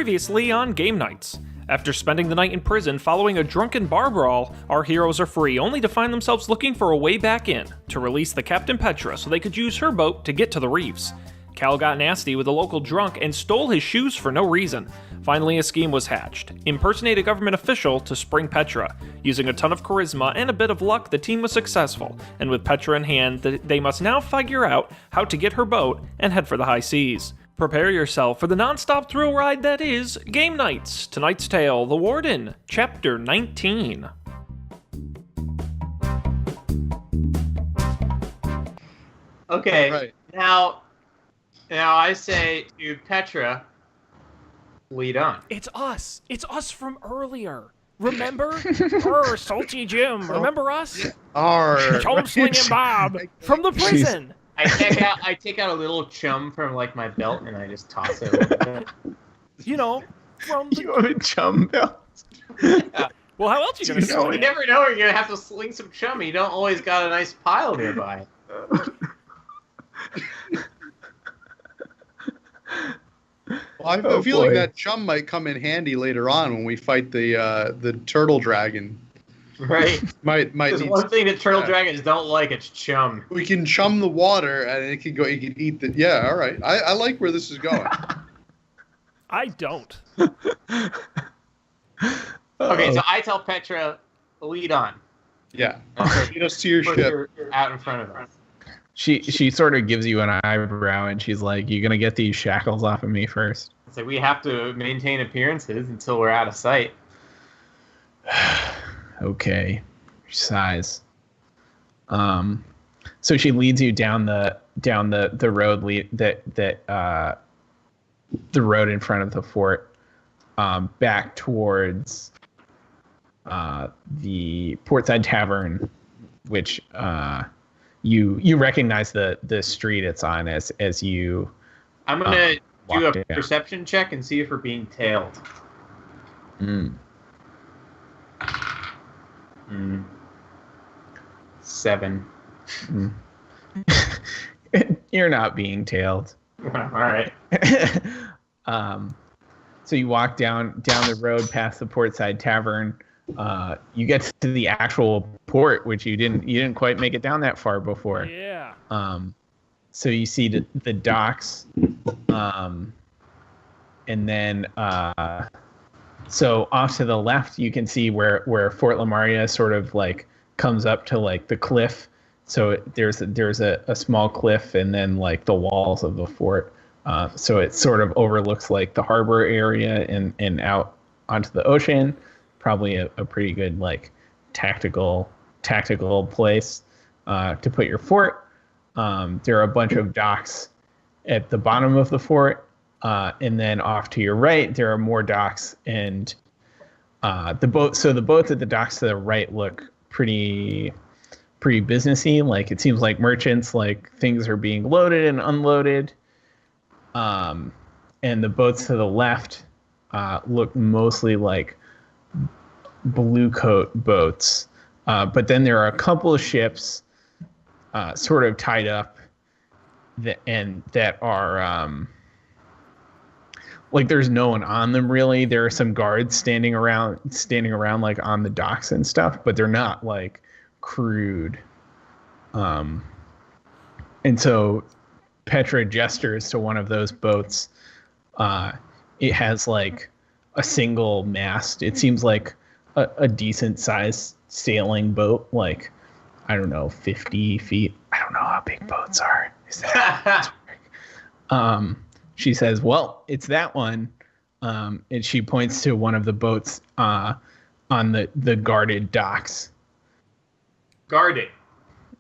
Previously on Game Nights. After spending the night in prison following a drunken bar brawl, our heroes are free only to find themselves looking for a way back in, to release the Captain Petra so they could use her boat to get to the reefs. Cal got nasty with a local drunk and stole his shoes for no reason. Finally, a scheme was hatched. Impersonate a government official to spring Petra. Using a ton of charisma and a bit of luck, the team was successful, and with Petra in hand, they must now figure out how to get her boat and head for the high seas. Prepare yourself for the non-stop thrill ride that is Game Nights. Tonight's tale, The Warden, Chapter 19. Okay, right. Now I say to Petra, lead on. It's us. It's us from earlier. Remember? Salty Jim. Remember us? Chum Slinging Bob from the prison. I take out a little chum from like my belt and I just toss it. You know, from the... You have a chum belt. Yeah. Well, how else are you gonna sling it? You never know. You're gonna have to sling some chum. You don't always got a nice pile nearby. Well, I feel like that chum might come in handy later on when we fight the turtle dragon. Right. Might There's need one thing that turtle dragons don't like, it's chum. We can chum the water and it can go. You can eat the. Yeah, all right. I like where this is going. I don't. Okay, so I tell Petra, lead on. Yeah. Lead us to your ship. You're out in front of us. She sort of gives you an eyebrow and she's like, "You gonna get these shackles off of me first?" So we have to maintain appearances until we're out of sight. Okay. Size. So she leads you down the road the road in front of the fort, back towards the Portside Tavern, which you recognize the street it's on as you. I'm gonna do a perception check and see if we're being tailed. 7. You're not being tailed. All right. So you walk down the road past the Portside Tavern. You get to the actual port, which you didn't quite make it down that far before. Yeah. So you see the docks, and then so off to the left you can see where Fort Lamaria sort of like comes up to like the cliff. So there's a small cliff and then like the walls of the fort. So it sort of overlooks like the harbor area and out onto the ocean. Probably a pretty good like tactical place to put your fort. There are a bunch of docks at the bottom of the fort. And then off to your right, there are more docks and the boats at the docks to the right look pretty businessy. Like it seems like merchants, like things are being loaded and unloaded. And the boats to the left look mostly like blue coat boats. But then there are a couple of ships sort of tied up that are like there's no one on them really. There are some guards standing around like on the docks and stuff, but they're not like crewed. And so Petra gestures to one of those boats. It has like a single mast. It seems like a decent sized sailing boat, like I don't know, 50 feet. I don't know how big boats are. Is that she says, "Well, it's that one," and she points to one of the boats on the guarded docks. Guarded.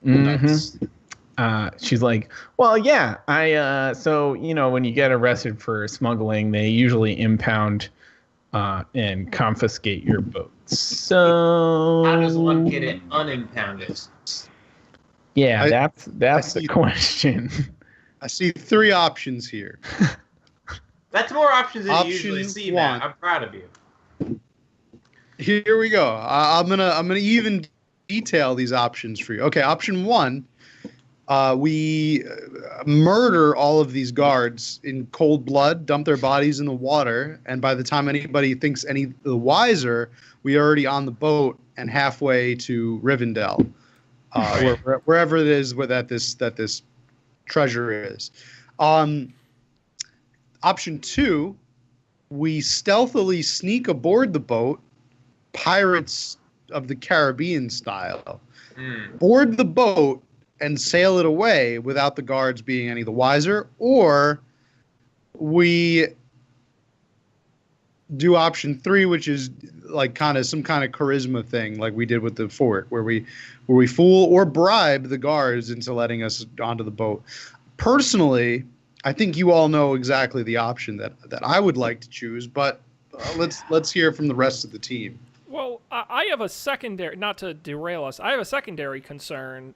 Mm-hmm. She's like, "Well, yeah, so when you get arrested for smuggling, they usually impound and confiscate your boats. So how does one get it unimpounded?" Yeah, that's the question. I see 3 options here. That's more options than you usually see, Matt. I'm proud of you. Here we go. I'm gonna even detail these options for you. Okay, option 1 We murder all of these guards in cold blood, dump their bodies in the water, and by the time anybody thinks any the wiser, we are already on the boat and halfway to Rivendell, wherever it is that this treasure is. Option 2, we stealthily sneak aboard the boat, Pirates of the Caribbean style, board the boat, and sail it away without the guards being any the wiser, or we do option 3, which is like kind of some kind of charisma thing, like we did with the fort, where we fool or bribe the guards into letting us onto the boat. Personally, I think you all know exactly the option that I would like to choose, but let's hear from the rest of the team. Well, I have a secondary, not to derail us, I have a secondary concern.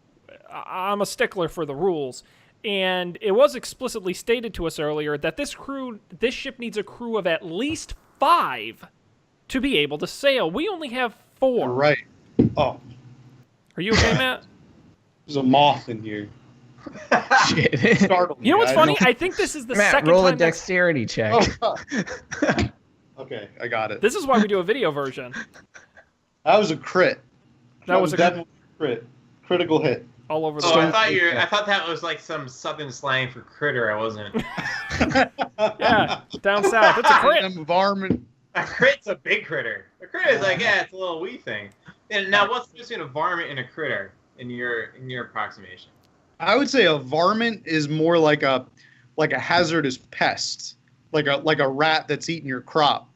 I'm a stickler for the rules, and it was explicitly stated to us earlier that this ship needs a crew of at least 5 to be able to sail. We only have 4. Right. Oh. Are you okay, Matt? There's a moth in here. Shit. Startled me. You know what's funny? I think this is the Matt, second roll time a dexterity check. Oh. Okay, I got it. This is why we do a video version. That was a crit. That was a definitely a crit. Critical hit. all over the I thought that was like some southern slang for critter. I wasn't. Yeah, down south. It's a crit. Environment. A crit's a big critter. A critter is like, yeah, it's a little wee thing. And now, what's between a varmint and a critter in your approximation? I would say a varmint is more like a hazardous pest, like a rat that's eating your crop,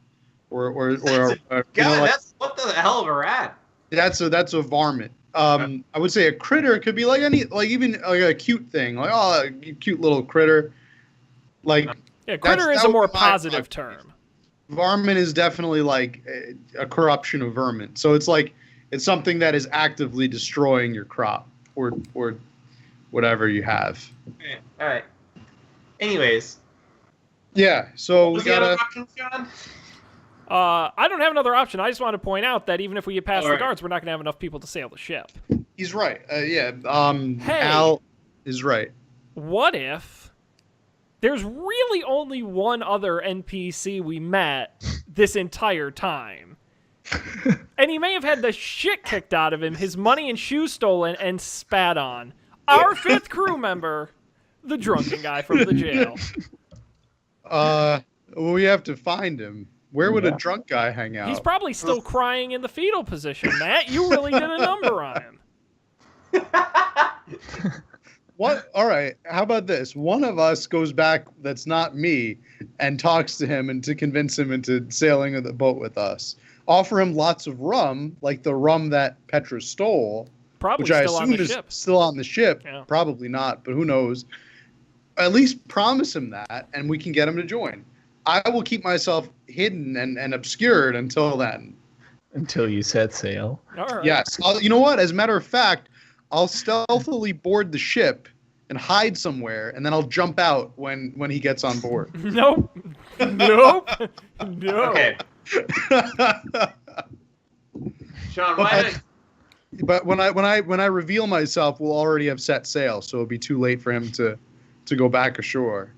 or that's what the hell of a rat. That's a varmint. I would say a critter could be like even a cute thing, like a cute little critter. Like critter is a more positive term. Varmint is definitely like a corruption of vermin. So it's like it's something that is actively destroying your crop or whatever you have. Okay. All right. Anyways. Yeah. So we got options, John? I don't have another option. I just want to point out that even if we get past the right. guards, we're not going to have enough people to sail the ship. He's right. Yeah. Hey, Al is right. What if there's really only one other NPC we met this entire time? And he may have had the shit kicked out of him, his money and shoes stolen, and spat on. Our 5th crew member, the drunken guy from the jail. We have to find him. Where would a drunk guy hang out? He's probably still crying in the fetal position, Matt. You really did a number on him. What? All right. How about this? One of us goes back, that's not me, and talks to him and to convince him into sailing the boat with us. Offer him lots of rum, like the rum that Petra stole, Probably which I still on assume the is ship. still on the ship. Yeah. Probably not, but who knows? At least promise him that, and we can get him to join. I will keep myself hidden and obscured until then. Until you set sail. All right. Yes. You know what? As a matter of fact, I'll stealthily board the ship and hide somewhere, and then I'll jump out when he gets on board. Nope. Nope. No. Okay. Sean, But when I reveal myself, we'll already have set sail, so it'll be too late for him to go back ashore.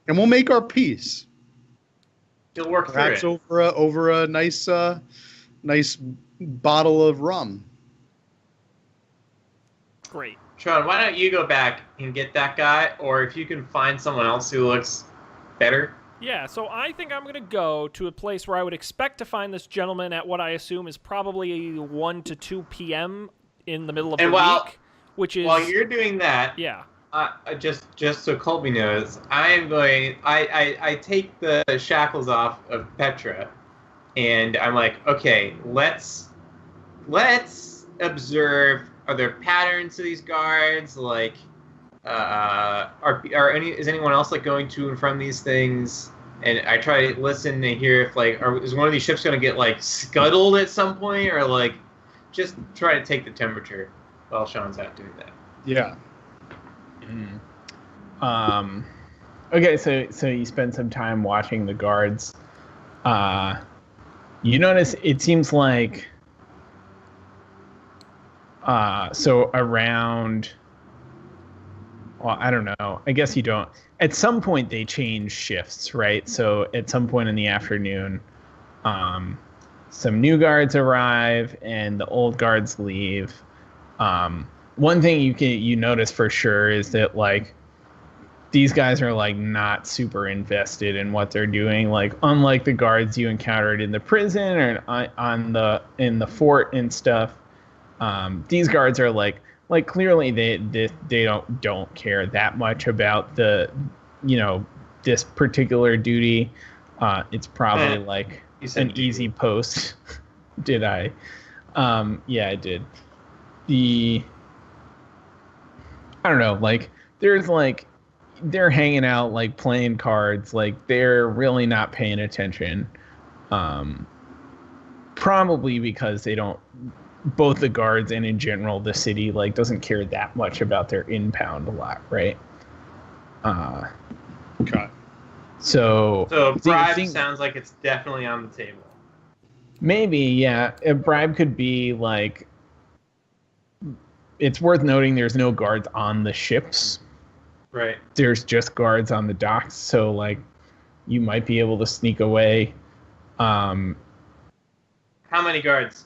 And we'll make our peace. You'll work Perhaps through it. over a nice bottle of rum. Great. Sean, why don't you go back and get that guy, or if you can find someone else who looks better. Yeah, so I think I'm going to go to a place where I would expect to find this gentleman at what I assume is probably 1 to 2 p.m. in the middle of the week, which is... While you're doing that, yeah. Just so Colby knows, I take the shackles off of Petra, and I'm like, okay, let's observe. Are there patterns to these guards? Like, is anyone else like going to and from these things? And I try to listen and hear if like, is one of these ships going to get like scuttled at some point, or like, just try to take the temperature while Sean's out doing that. Yeah. Okay, so you spend some time watching the guards. You notice it seems like so around well, I don't know. I guess you don't. At some point, they change shifts, right? So at some point in the afternoon, some new guards arrive and the old guards leave. One thing you notice for sure is that like these guys are like not super invested in what they're doing. Like unlike the guards you encountered in the prison or in the fort and stuff, these guards are like clearly they don't care that much about the this particular duty. It's probably like an easy post. Did I? Yeah, I did. I don't know, like there's like they're hanging out like playing cards, like they're really not paying attention. Probably because they don't, both the guards and in general the city like doesn't care that much about their impound a lot, right? Okay. So a bribe sounds like it's definitely on the table. Maybe, yeah. A bribe could be like, it's worth noting there's no guards on the ships. Right. There's just guards on the docks, so like you might be able to sneak away. How many guards?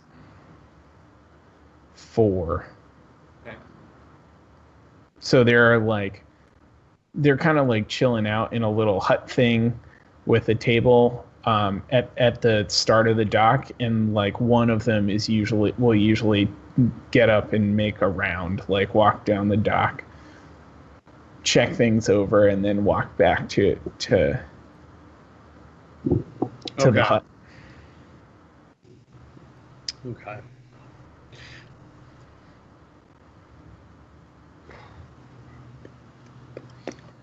4. Okay. So they're kind of like chilling out in a little hut thing with a table at the start of the dock, and like one of them will usually get up and make a round, like walk down the dock, check things over, and then walk back to the hut. Okay.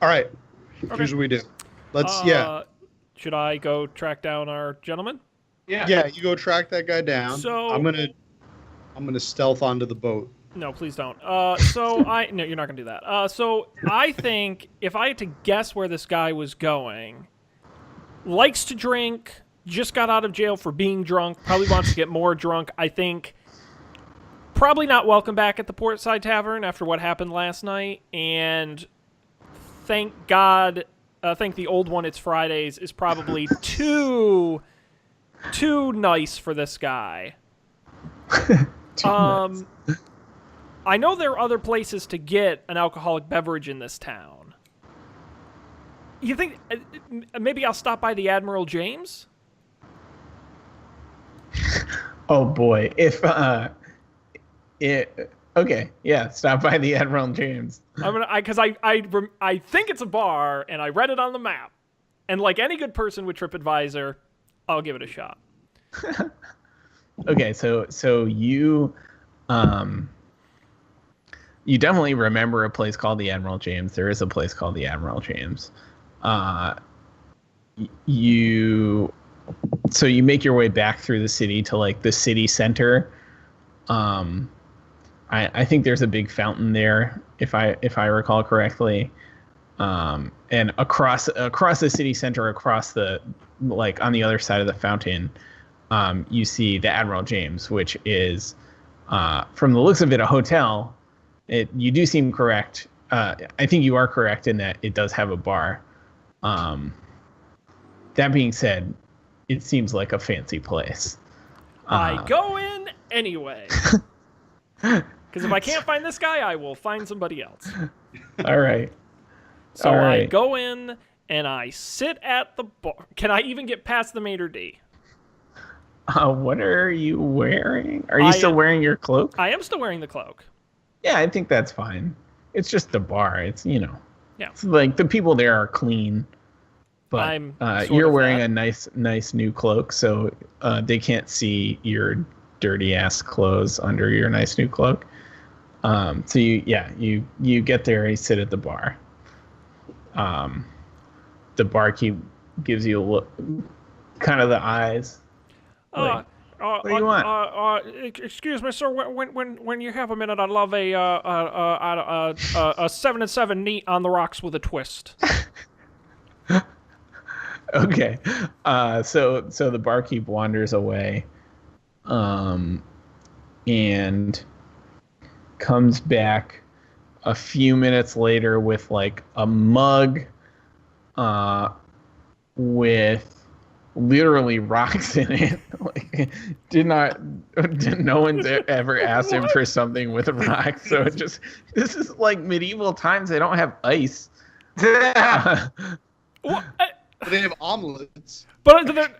All right. Here's what we do. Let's Should I go track down our gentleman? Yeah. You go track that guy down. So I'm gonna stealth onto the boat. No, please don't. No, you're not gonna do that. So I think if I had to guess where this guy was going, likes to drink, just got out of jail for being drunk, probably wants to get more drunk. I think probably not welcome back at the Portside Tavern after what happened last night, and thank God, thank the old one, It's Fridays, is probably too nice for this guy. Nice. I know there are other places to get an alcoholic beverage in this town. You think maybe I'll stop by the Admiral James? Oh boy, okay, yeah, stop by the Admiral James. Because I think it's a bar, and I read it on the map, and like any good person with TripAdvisor, I'll give it a shot. Okay, so you definitely remember a place called the Admiral James. There is a place called the Admiral James. You make your way back through the city to like the city center. I think there's a big fountain there, if I recall correctly. And across the city center, across the like on the other side of the fountain, you see the Admiral James, which is from the looks of it a hotel. You do seem correct. I think you are correct in that it does have a bar. That being said, it seems like a fancy place. I go in anyway. Because if I can't find this guy, I will find somebody else. All right. So I go in and I sit at the bar. Can I even get past the maitre d'? What are you wearing? Are you still wearing your cloak? I am still wearing the cloak. Yeah, I think that's fine. It's just the bar. It's, Yeah. It's like the people there are clean. But you're wearing a nice new cloak, so they can't see your dirty ass clothes under your nice new cloak. So you get there, you sit at the bar. The barkeep gives you a look, kind of the eyes. Like, what do you want? Excuse me, sir. When you have a minute, I'd love a 7 and 7 neat on the rocks with a twist. Okay. So the barkeep wanders away, and comes back a few minutes later with like a mug with literally rocks in it. Like, no one's ever asked him for something with rocks. So this is like medieval times. They don't have ice. Well, They have omelets. but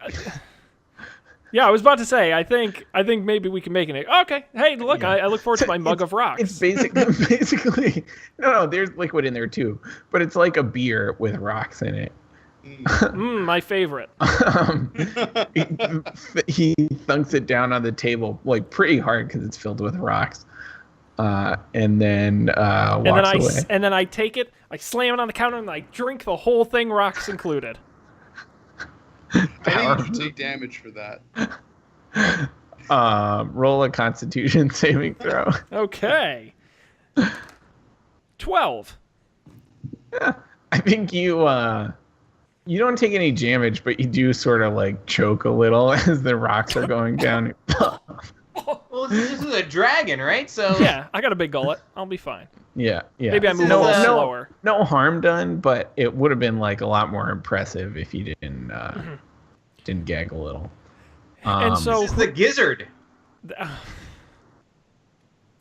yeah, I was about to say. I think maybe we can make it. Okay, hey, look, Yeah. I look forward to my mug of rocks. It's basically no. There's liquid in there too, but it's like a beer with rocks in it. My favorite. He thunks it down on the table like pretty hard because it's filled with rocks, and then walks away. And then I take it, I slam it on the counter, and I drink the whole thing, rocks included. I think you take damage for that. Roll a Constitution saving throw. Okay. 12. I think you don't take any damage, but you do sort of like choke a little as the rocks are going down. Well, this is a dragon, right? So Yeah, I got a big gullet. I'll be fine. Yeah. Maybe I move No- a little no- slower. No harm done, but it would have been like a lot more impressive if you didn't gag a little. And so this is the gizzard. that's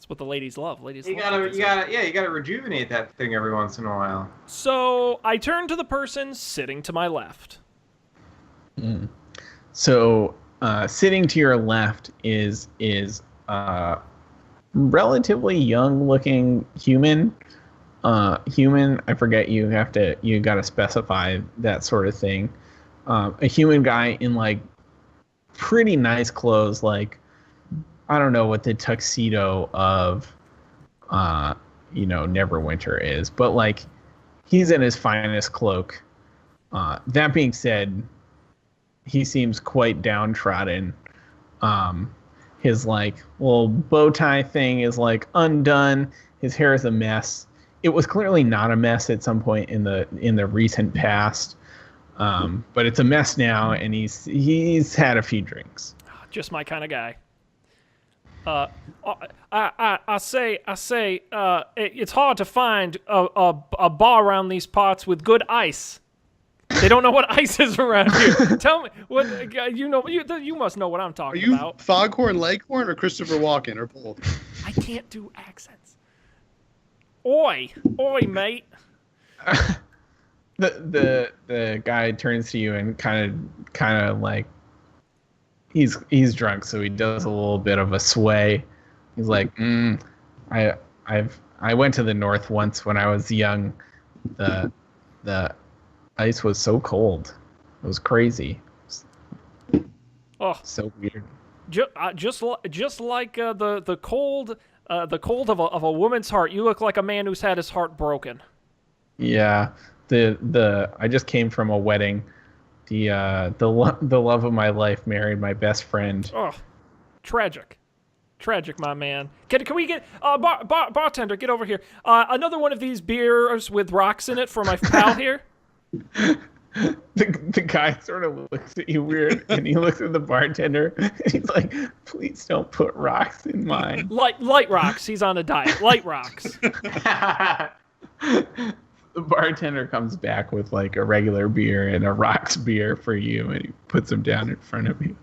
what the ladies love. Ladies You love gotta, the you gizzard. gotta, you gotta rejuvenate that thing every once in a while. So I turn to the person sitting to my left. So sitting to your left is relatively young looking human. I forget you gotta specify that sort of thing. A human guy in like pretty nice clothes, like I don't know what the tuxedo of Neverwinter is, but like he's in his finest cloak. That being said, he seems quite downtrodden. His like little bow tie thing is like undone. His hair is a mess. It was clearly not a mess at some point in the recent past, but it's a mess now, and he's had a few drinks. Just my kind of guy. I say, it's hard to find a bar around these parts with good ice. They don't know what ice is around here. Tell me what you must know what I'm Are talking you about. Foghorn Leghorn or Christopher Walken or both? I can't do accents. Oi, mate. The guy turns to you and kind of like he's drunk, so he does a little bit of a sway. He's like, I went to the north once when I was young. The ice was so cold. It was crazy. Oh, So weird. just like the cold of a woman's heart. You look like a man who's had his heart broken. Yeah. I just came from a wedding. The love of my life married my best friend. Oh, tragic, my man. Can we get bartender? Get over here. Another one of these beers with rocks in it for my pal here. The guy sort of looks at you weird, and he looks at the bartender. And he's like, "Please don't put rocks in mine." Light rocks. He's on a diet. Light rocks. The bartender comes back with like a regular beer and a rocks beer for you, and he puts them down in front of you.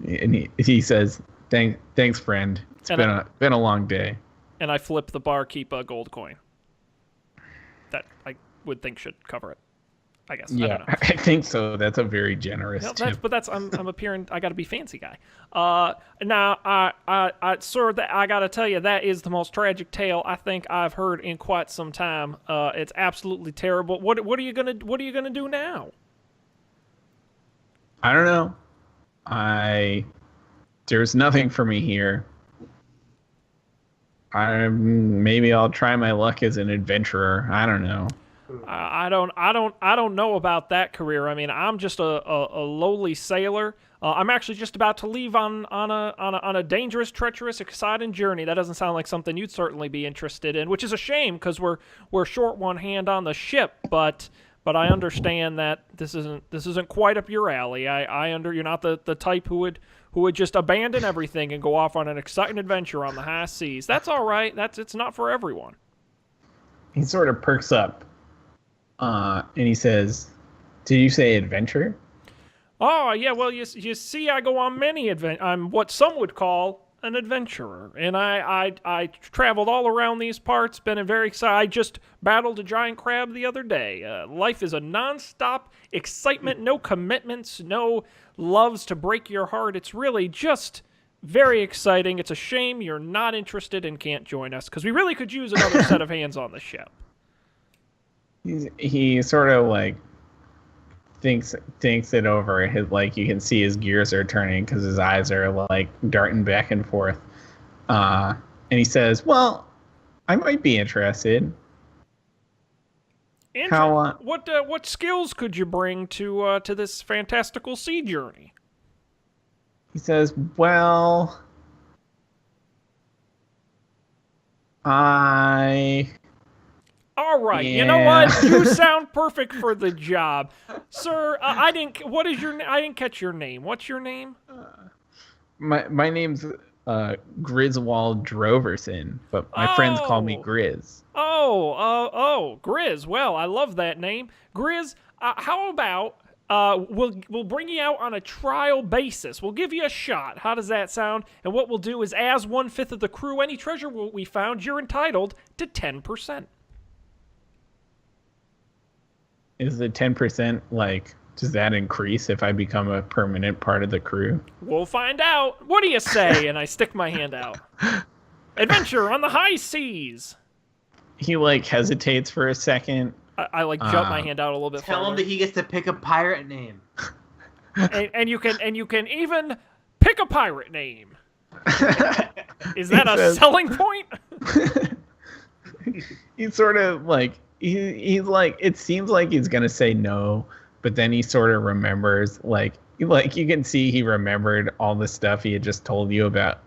And he says, "Thanks, friend. It's And been a long day." And I flip the barkeep a gold coin. That I would think should cover it. I guess. I Yeah, don't know. I think so. That's a very generous No, tip. I'm appearing. I got to be fancy guy. Now, sir, I got to tell you, that is the most tragic tale I think I've heard in quite some time. It's absolutely terrible. What are you gonna do now? I don't know. There's nothing for me here. Maybe I'll try my luck as an adventurer. I don't know. I don't know about that career. I mean, I'm just a lowly sailor. I'm actually just about to leave on a dangerous, treacherous, exciting journey. That doesn't sound like something you'd certainly be interested in, which is a shame because we're short one hand on the ship. But I understand that this isn't quite up your alley. You're not the type who who would just abandon everything and go off on an exciting adventure on the high seas. That's all right. It's not for everyone. He sort of perks up, and he says, "Did you say adventure?" Oh, yeah, well, you see, I go on many adventures. I'm what some would call an adventurer, and I traveled all around these parts, been very excited. I just battled a giant crab the other day. Life is a nonstop excitement, no commitments, no loves to break your heart. It's really just very exciting. It's a shame you're not interested and can't join us, because we really could use another set of hands on the ship. He sort of like thinks it over. You can see his gears are turning because his eyes are like darting back and forth. And he says, "Well, I might be interested." How? What skills could you bring to this fantastical sea journey? He says, "Well, All right, Yeah. You know what? You sound perfect for the job, sir. I didn't catch your name. What's your name? My name's Griswold Droverson, but my friends call me Grizz." Grizz. Well, I love that name, Grizz. How about we'll bring you out on a trial basis. We'll give you a shot. How does that sound? And what we'll do is, as 1/5 of the crew, any treasure we found, you're entitled to 10%. Is the 10% like, does that increase if I become a permanent part of the crew? We'll find out. What do you say? And I stick my hand out. Adventure on the high seas. He like hesitates for a second. I like jump my hand out a little bit. Tell him farther. that he gets to pick a pirate name. and you can even pick a pirate name. Is that a selling point? He's sort of like he's like, it seems like he's gonna say no, but then he sort of remembers, like you can see he remembered all the stuff he had just told you about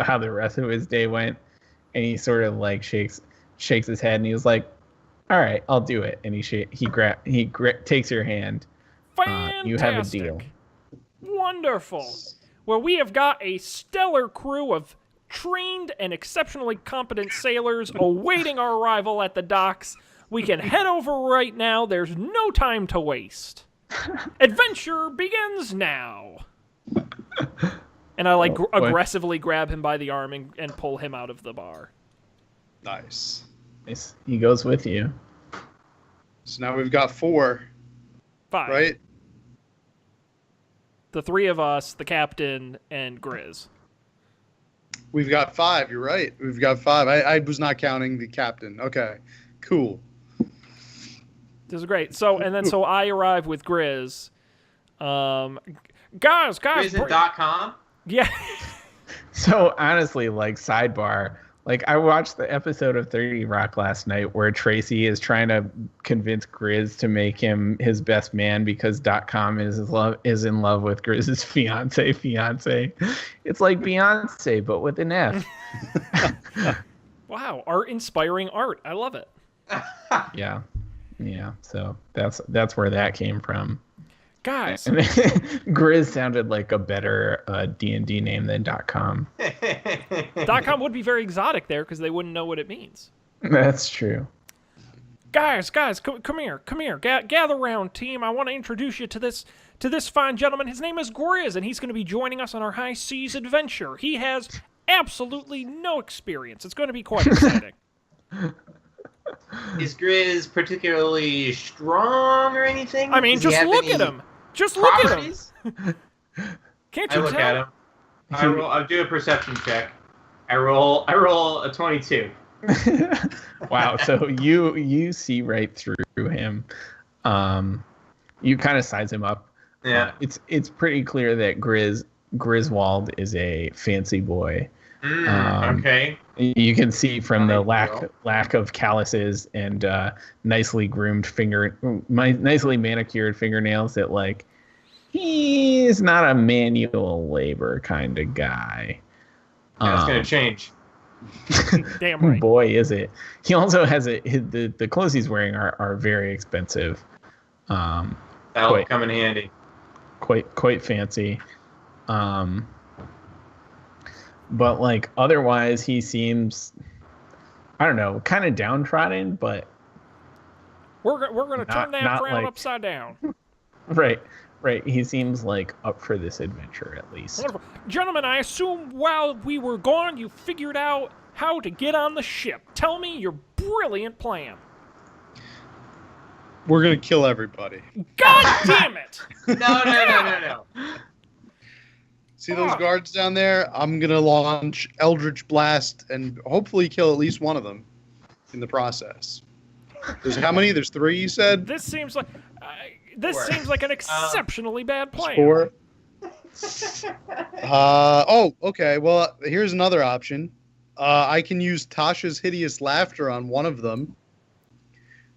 how the rest of his day went, and he sort of like shakes his head and he was like, "All right, I'll do it." And he takes your hand. Fantastic. You have a deal. Wonderful. Well, we have got a stellar crew of trained and exceptionally competent sailors awaiting our arrival at the docks. We can head over right now. There's no time to waste. Adventure begins now. And I aggressively grab him by the arm and pull him out of the bar. Nice. He goes with you. So now we've got 4, 5. right? The 3 of us, the captain, and Grizz. We've got 5. You're right. We've got 5. I was not counting the captain. Okay, cool. This is great. So I arrive with Grizz. Guys. Prison.com? Yeah. So honestly, like, sidebar, like, I watched the episode of 30 Rock last night where Tracy is trying to convince Grizz to make him his best man because .com is in love with Grizz's fiance. It's like Beyonce, but with an F. Wow, inspiring art. I love it. Yeah. So that's where that came from. Guys. Grizz sounded like a better D&D name than .com. .com would be very exotic there because they wouldn't know what it means. That's true. Guys, come here. Gather round, team. I want to introduce you to this fine gentleman. His name is Grizz, and he's going to be joining us on our high seas adventure. He has absolutely no experience. It's going to be quite exciting. Is Grizz particularly strong or anything? I mean, just look at him. Just look at him. Can't you I look tell? at him. I'll do a perception check. I roll a 22. Wow. So you see right through him. You kind of size him up. Yeah. It's pretty clear that Griswold is a fancy boy. Okay. You can see from the lack of calluses and nicely manicured fingernails that, like, he's not a manual labor kind of guy. That's gonna change. Damn right. Boy, is it. He also has the clothes he's wearing are very expensive. That'll come in handy. Quite fancy. But like otherwise, he seems, I don't know, kind of downtrodden. But We're gonna turn that not crown like- upside down. right. He seems like up for this adventure at least. Wonderful. Gentlemen, I assume while we were gone, you figured out how to get on the ship. Tell me your brilliant plan. We're gonna kill everybody. God damn it! No. See those guards down there? I'm gonna launch Eldritch Blast and hopefully kill at least one of them in the process. There's how many? There's 3, you said? This seems like Four. seems like an exceptionally bad plan. 4. Oh, okay. Well, here's another option. I can use Tasha's hideous laughter on one of them.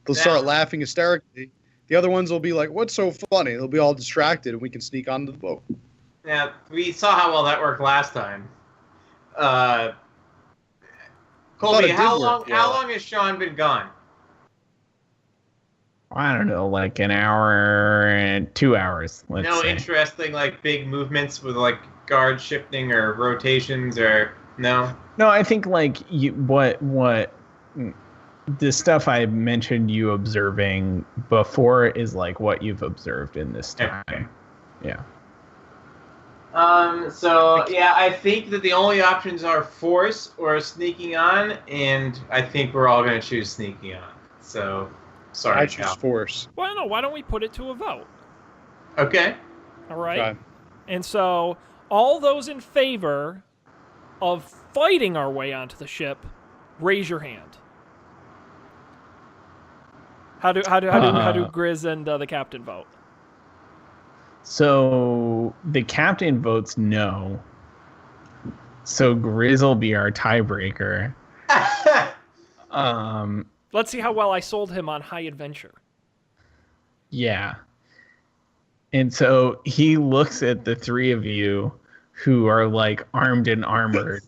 They'll start laughing hysterically. The other ones will be like, "What's so funny?" They'll be all distracted, and we can sneak onto the boat. Now, we saw how well that worked last time. Colby, how long has Sean been gone? I don't know, like an hour and 2 hours. Let's No say. interesting, like, big movements with, like, guard shifting or rotations or... No? No, I think like what the stuff I mentioned you observing before is like what you've observed in this time. Okay. Yeah. So, yeah, I think that the only options are force or sneaking on, and I think we're all going to choose sneaking on. So, sorry, I choose Cal. force. Well, no, why don't we put it to a vote? Okay. All right? Okay. And so, all those in favor of fighting our way onto the ship, raise your hand. How do Grizz and the captain vote? So the captain votes no. So Grizz will be our tiebreaker. Let's see how well I sold him on High Adventure. Yeah. And so he looks at the 3 of you who are like armed and armored,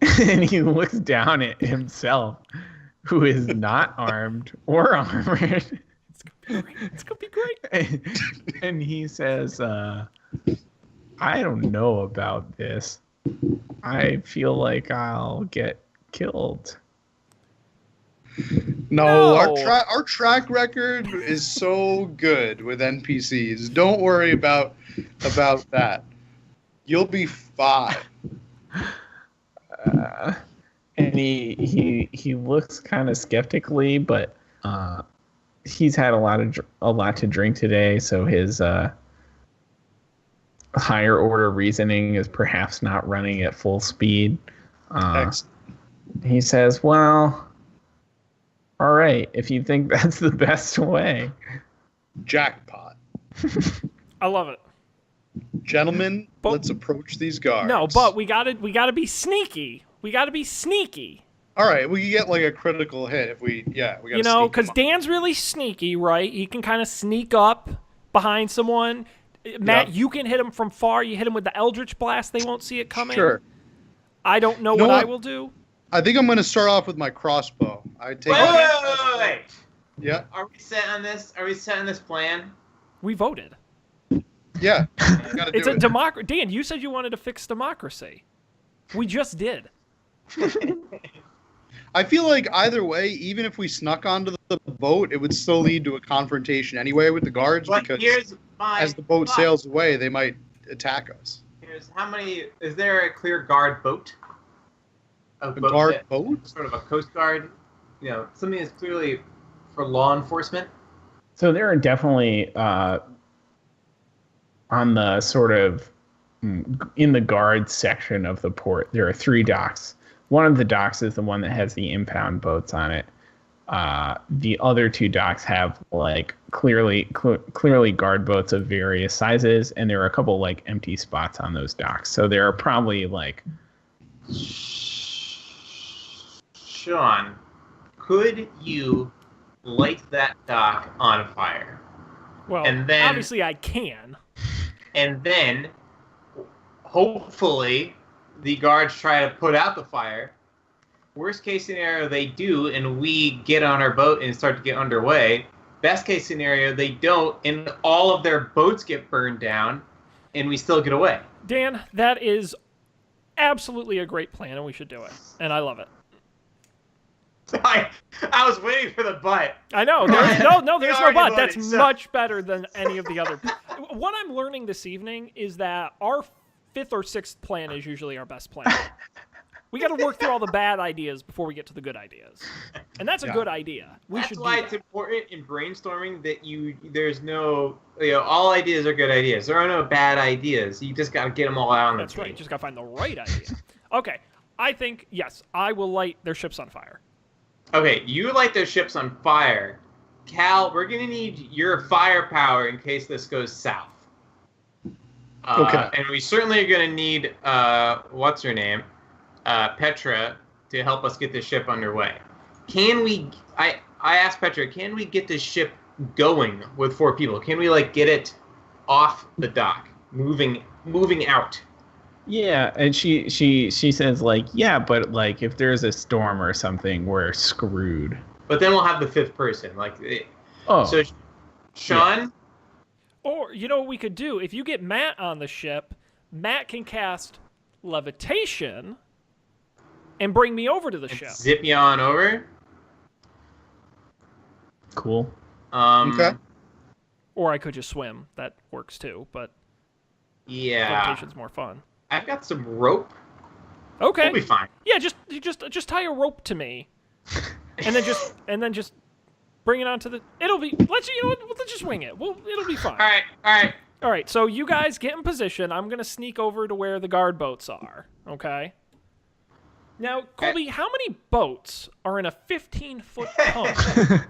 and he looks down at himself who is not armed or armored. It's gonna be great. And he says, I don't know about this. I feel like I'll get killed. No, No. our track record is so good with NPCs. Don't worry about that. You'll be fine. And he looks kind of skeptically, but he's had a lot to drink today, so his higher order reasoning is perhaps not running at full speed. Excellent. He says, "Well, all right, if you think that's the best way." Jackpot. I love it. Gentlemen, But- let's approach these guards. No, but we gotta be sneaky. We gotta be sneaky. All right, we can get like a critical hit if we gotta You know, sneak because them up. Dan's really sneaky, right? He can kind of sneak up behind someone. Matt, Yeah. you can hit him from far. You hit him with the Eldritch Blast. They won't see it coming. Sure. I don't know You know what I what? will do. I think I'm going to start off with my crossbow. I take. Wait. Yeah. Are we set on this? Are we set on this plan? We voted. Yeah. You gotta It's do a it. democracy. Dan, you said you wanted to fix democracy. We just did. I feel like either way, even if we snuck onto the boat, it would still lead to a confrontation anyway with the guards But because here's my as the boat thought. sails away, they might attack us. Here's how many? Is there a clear guard boat? A A boat guard that- boat? Sort of a coast guard. You know, something that's clearly for law enforcement. So there are definitely on the sort of in the guard section of the port, there are 3 docks. One of the docks is the one that has the impound boats on it. The other 2 docks have like clearly guard boats of various sizes, and there are a couple like empty spots on those docks. So there are probably like Sean, could you light that dock on fire? Well, And then- obviously I can. And then, hopefully, the guards try to put out the fire. Worst case scenario, they do, and we get on our boat and start to get underway. Best case scenario, they don't, and all of their boats get burned down, and we still get away. Dan, that is absolutely a great plan, and we should do it. And I love it. I was waiting for the butt. I know. There's no already but. voted, That's so- much better than any of the other. What I'm learning this evening is that our 5th or 6th plan is usually our best plan. We got to work through all the bad ideas before we get to the good ideas, and that's a good idea. That's why it's important in brainstorming that there's no, all ideas are good ideas. There are no bad ideas. You just got to get them all out on the table. That's right. You just got to find the right idea. Okay. I think, yes, I will light their ships on fire. Okay, you light their ships on fire. Cal, we're going to need your firepower in case this goes south. Okay. And we certainly are going to need, what's her name? Petra, to help us get this ship underway. Can we, I asked Petra, can we get this ship going with 4 people? Can we, get it off the dock, moving out? Yeah, and she says yeah, but if there's a storm or something, we're screwed. But then we'll have the 5th person. Oh. So, Sean? Yeah. Or, you know what we could do? If you get Matt on the ship, Matt can cast levitation and bring me over to the ship. Zip you on over? Cool. Okay. Or I could just swim. That works too, but Yeah. levitation's more fun. I've got some rope. Okay. We'll be fine. Yeah, just tie a rope to me, and then just bring it onto the. It'll be. Let's just wing it. It'll be fine. All right. So you guys get in position. I'm gonna sneak over to where the guard boats are. Okay. Now, Colby, how many boats are in a 15-foot tunnel?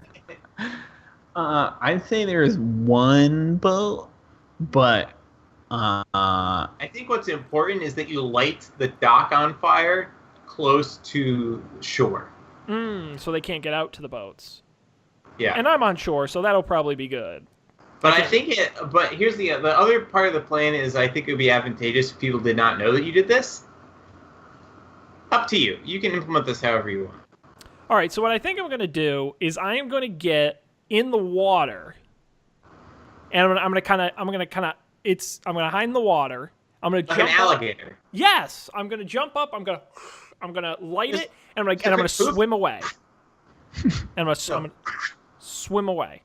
I'd say there's one boat, but I think what's important is that you light the dock on fire close to shore. So they can't get out to the boats. Yeah. And I'm on shore, so that'll probably be good. But but here's the other part of the plan is I think it would be advantageous if people did not know that you did this. Up to you. You can implement this however you want. All right, so what I think I'm going to do is I am going to get in the water, and I'm going to hide in the water. I'm going to Like jump an alligator. Up. Yes, I'm going to jump up. I'm going to light it, and I'm going to swim away. And I'm going to swim away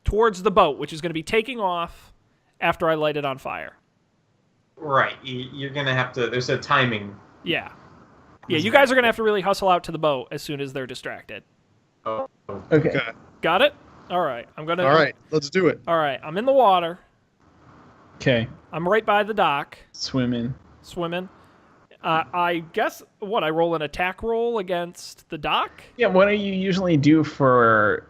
towards the boat, which is going to be taking off after I light it on fire. Right. You're going to have to. There's a timing. Yeah. Yeah, you guys are going to have to really hustle out to the boat as soon as they're distracted. Oh. okay. Got it? All right. All right, let's do it. All right. I'm in the water. Okay. I'm right by the dock. Swimming. I guess, I roll an attack roll against the dock? Yeah, what do you usually do for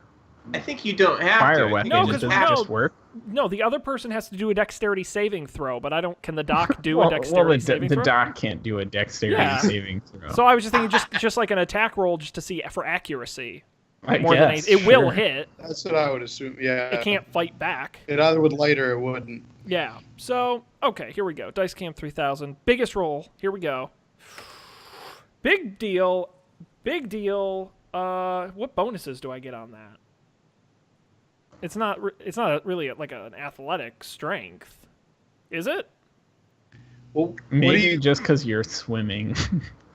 I think you don't have fire to. weapons? No, Does 'cause it just work? No, the other person has to do a dexterity saving throw, but can the dock do a dexterity saving the throw? dock can't do a dexterity saving throw. So I was just thinking just like an attack roll just to see for accuracy. I More guess, than anything. It will sure. hit. That's what I would assume. Yeah. It can't fight back. It either would light or it wouldn't. Yeah. So, okay, here we go. Dice Cam 3000. Biggest roll. Here we go. Big deal. What bonuses do I get on that? It's not really like an athletic strength, is it? Well, Maybe just because you're swimming.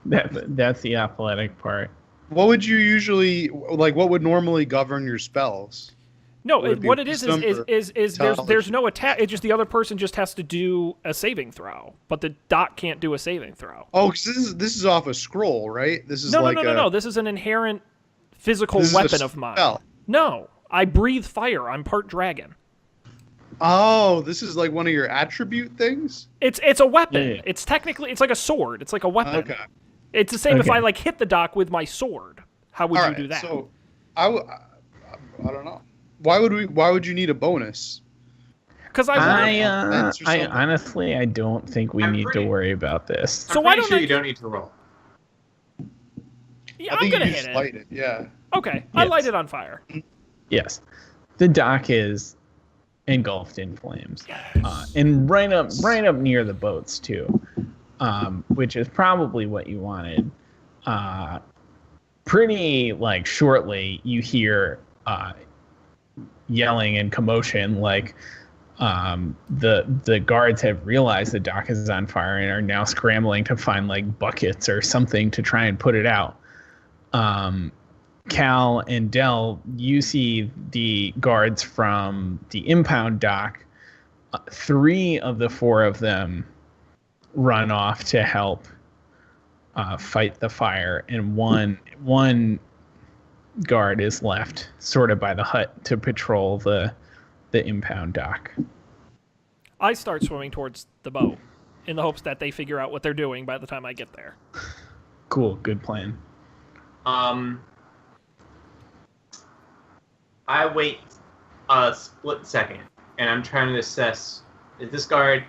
That's the athletic part. What would you usually what would normally govern your spells? No, Would it be what it is wisdom there's no attack. It's just the other person just has to do a saving throw, but the dock can't do a saving throw. Oh, because this is off a scroll, right? This is No. This is an inherent physical This is a weapon of mine. spell. No, I breathe fire. I'm part dragon. Oh, this is like one of your attribute things? It's a weapon. Yeah. It's like a sword. It's like a weapon. Okay. It's the same if Okay. I hit the dock with my sword. How would All you right, do that? So I don't know. Why would you need a bonus? Because I something. honestly, I don't think we I'm need pretty- to worry about this. So I'm why pretty don't sure I- you don't need to roll. yeah, I I'm think gonna you hit just it. light it. Yeah. Okay, I Yes. light it on fire. Yes, the dock is engulfed in flames, and right up near the boats too, which is probably what you wanted. Pretty shortly, you hear yelling and commotion, The guards have realized the dock is on fire and are now scrambling to find like buckets or something to try and put it out. Cal and Del, you see the guards from the impound dock. 3 of the 4 of them run off to help fight the fire, and one guard is left sort of by the hut to patrol the impound dock. I start swimming towards the boat in the hopes that they figure out what they're doing by the time I get there. Cool, good plan. I wait a split second, and I'm trying to assess: does this guard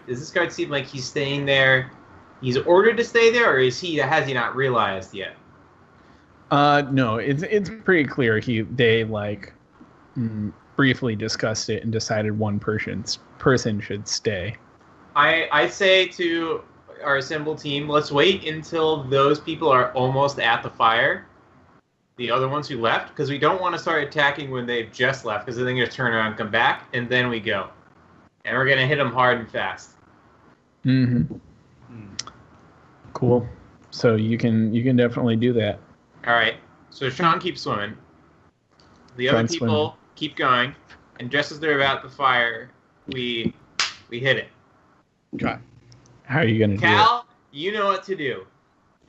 seem like he's staying there? He's ordered to stay there, or has he not realized yet? No, it's pretty clear. They briefly discussed it and decided one person should stay. I say to our assembled team, let's wait until those people are almost at the fire, the other ones who left, because we don't want to start attacking when they've just left, because then they're going to turn around and come back, and then we go. And we're going to hit them hard and fast. Mm-hmm. Cool. So you can definitely do that. All right. So Sean keeps swimming. The other people keep going, and just as they're about to fire, we hit it. Okay. How are you going to do it? Cal, you know what to do.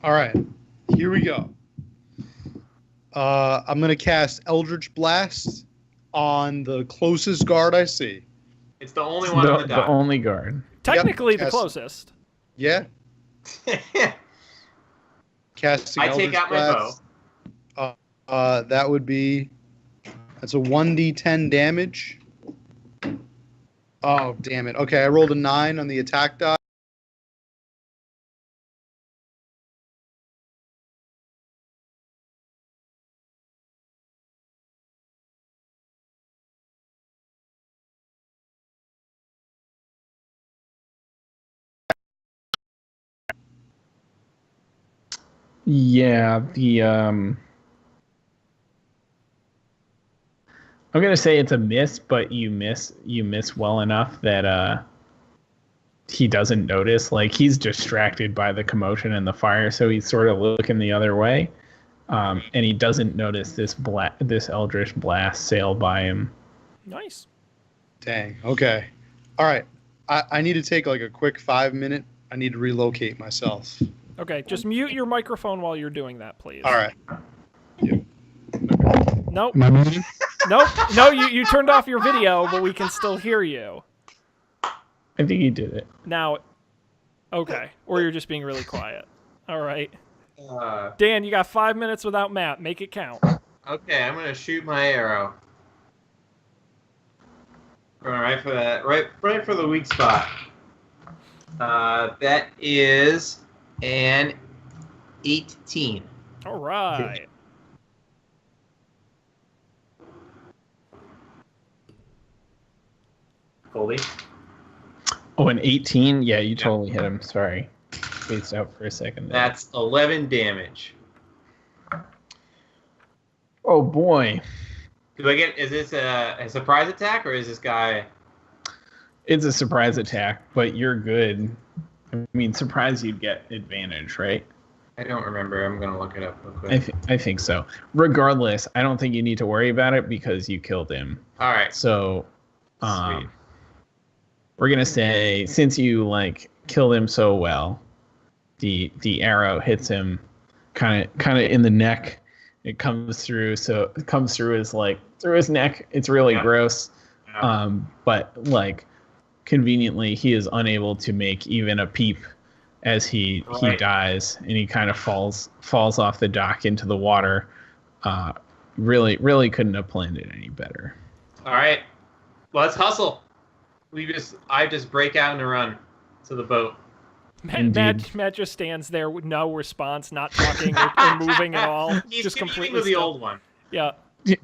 All right. Here we go. I'm going to cast Eldritch Blast on the closest guard I see. It's the only one on the dock. The only guard. Technically the closest. Yeah. Casting I take out Blast. My bow. That's a 1d10 damage. Oh, damn it. Okay, I rolled a 9 on the attack die. Yeah, I'm gonna say it's a miss, but you miss well enough that he doesn't notice. Like, he's distracted by the commotion and the fire, so he's sort of looking the other way, and he doesn't notice this Eldritch Blast sail by him. Nice. Dang. Okay. All right. I need to take like a quick 5-minute. I need to relocate myself. Okay, just mute your microphone while you're doing that, please. All right. Yep. Nope. No, you turned off your video, but we can still hear you. I think he did it. Now, okay. Or you're just being really quiet. All right. Dan, you got 5 minutes without Matt. Make it count. Okay, I'm going to shoot my arrow. Going right for that. Right for the weak spot. That is an 18. All right. Colby? Oh, an 18? Yeah, you totally hit him. Sorry. Spaced out for a second there. That's 11 damage. Oh, boy. Is this a surprise attack, or is this guy... It's a surprise attack, but you're good. I mean, surprise, you'd get advantage, right? I don't remember. I'm going to look it up real quick. I think so. Regardless, I don't think you need to worry about it because you killed him. All right. So, Sweet. we're going to say, since you, killed him so well, the arrow hits him kind of in the neck. It comes through, so it comes through through his neck. It's really gross. Yeah. But, conveniently, he is unable to make even a peep as he dies, and he kind of falls off the dock into the water. Really couldn't have planned it any better. All right, let's hustle. I just break out and run to the boat. Matt just stands there with no response, not talking or moving at all. He's just completely with the still. old one. Yeah. You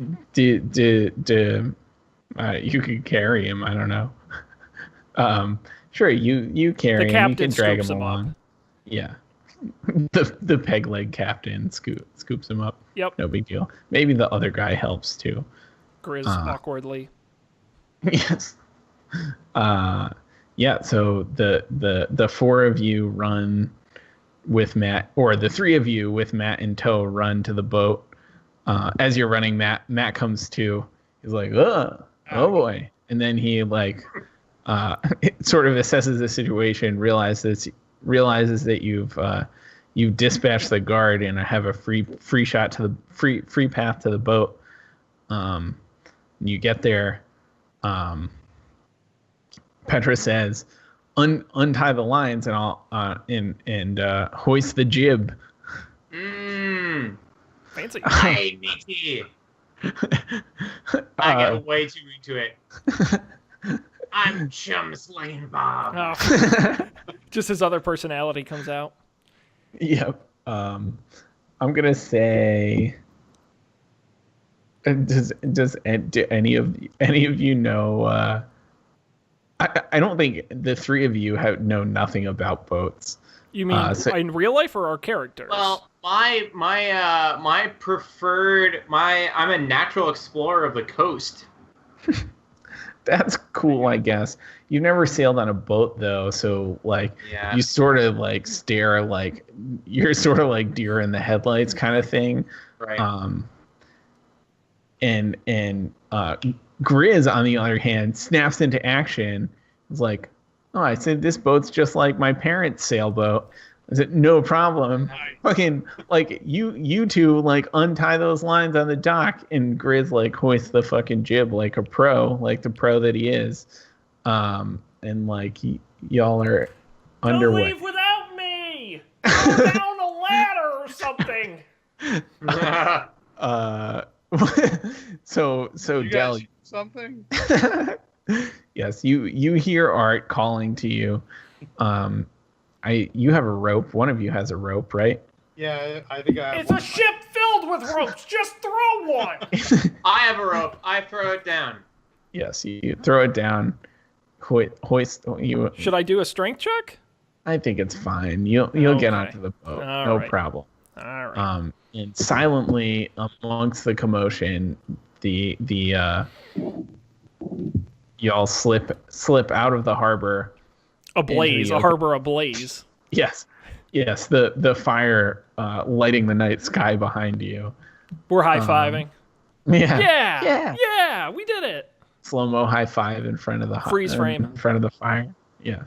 could carry him. I don't know. Sure, you carry The him. captain You can drag scoops him him along. up. Yeah. The peg leg captain scoops him up. Yep. No big deal. Maybe the other guy helps too. Grizz awkwardly. Yes. Yeah, so the four of you run with Matt, or the three of you with Matt in tow run to the boat. As you're running, Matt comes to. He's like, oh boy. And then he like sort of assesses the situation, realizes that you've dispatched the guard and have a free shot to the free path to the boat. You get there. Petra says, untie the lines and I'll hoist the jib. Fancy. Hey, Mickey. I get way too into it. I'm Chum Slaying Bob. Oh. Just his other personality comes out. Yep. I'm gonna say. Do any of you know? I don't think the three of you know nothing about boats. You mean in real life or our characters? Well, my preferred I'm a natural explorer of the coast. That's cool, I guess. You've never sailed on a boat though, so like you sort of like stare like you're sort of like deer in the headlights kind of thing. Right. And Grizz on the other hand snaps into action. It's like, oh, I said this boat's just like my parents' sailboat. I said, no problem. Nice. Fucking like you two like untie those lines on the dock, and Grizz like hoists the fucking jib like a pro, like the pro that he is. And like y'all are underway. Don't leave without me. Go down a ladder or something. So You Del, guys something? yes, you hear Art calling to you. You have a rope. One of you has a rope, right? Yeah, I think I have It's one. a ship filled with ropes. Just throw one. I have a rope. I throw it down. Yes, you throw it down. Hoist you. Should I do a strength check? I think it's fine. You'll get onto the boat. All no right. problem. All right. And silently amongst the commotion, the y'all slip out of the harbor. Ablaze, a harbor ablaze. Yes. The fire lighting the night sky behind you. We're high-fiving. Yeah. We did it. Slow-mo high five in front of the Freeze frame. in front of the fire. Yes.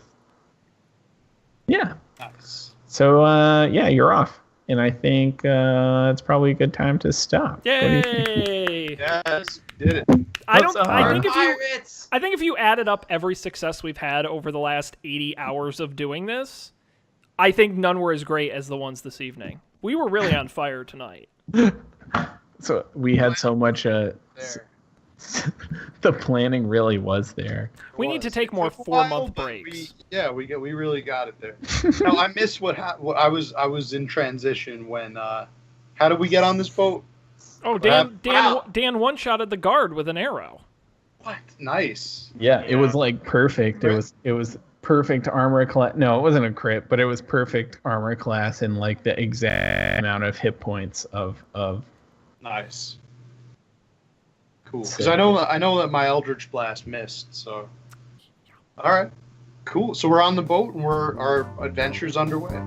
Yeah. Nice. So you're off. And I think it's probably a good time to stop. Yay! Yes, did it. I think Pirates! if you added up every success we've had over the last 80 hours of doing this, I think none were as great as the ones this evening. We were really on fire tonight. So we had so much. There. The planning really was there. We need to take more Took a while, 4-month but breaks. we really got it there. No, I missed what I was in transition when. How did we get on this boat? Oh, Wow. Dan one-shotted the guard with an arrow. What? Nice. Yeah, it was like perfect. It was perfect armor class. No, it wasn't a crit, but it was perfect armor class and like the exact amount of hit points of. Nice. Cool. Because I know that my Eldritch Blast missed. So. All right. Cool. So we're on the boat and our adventure's underway.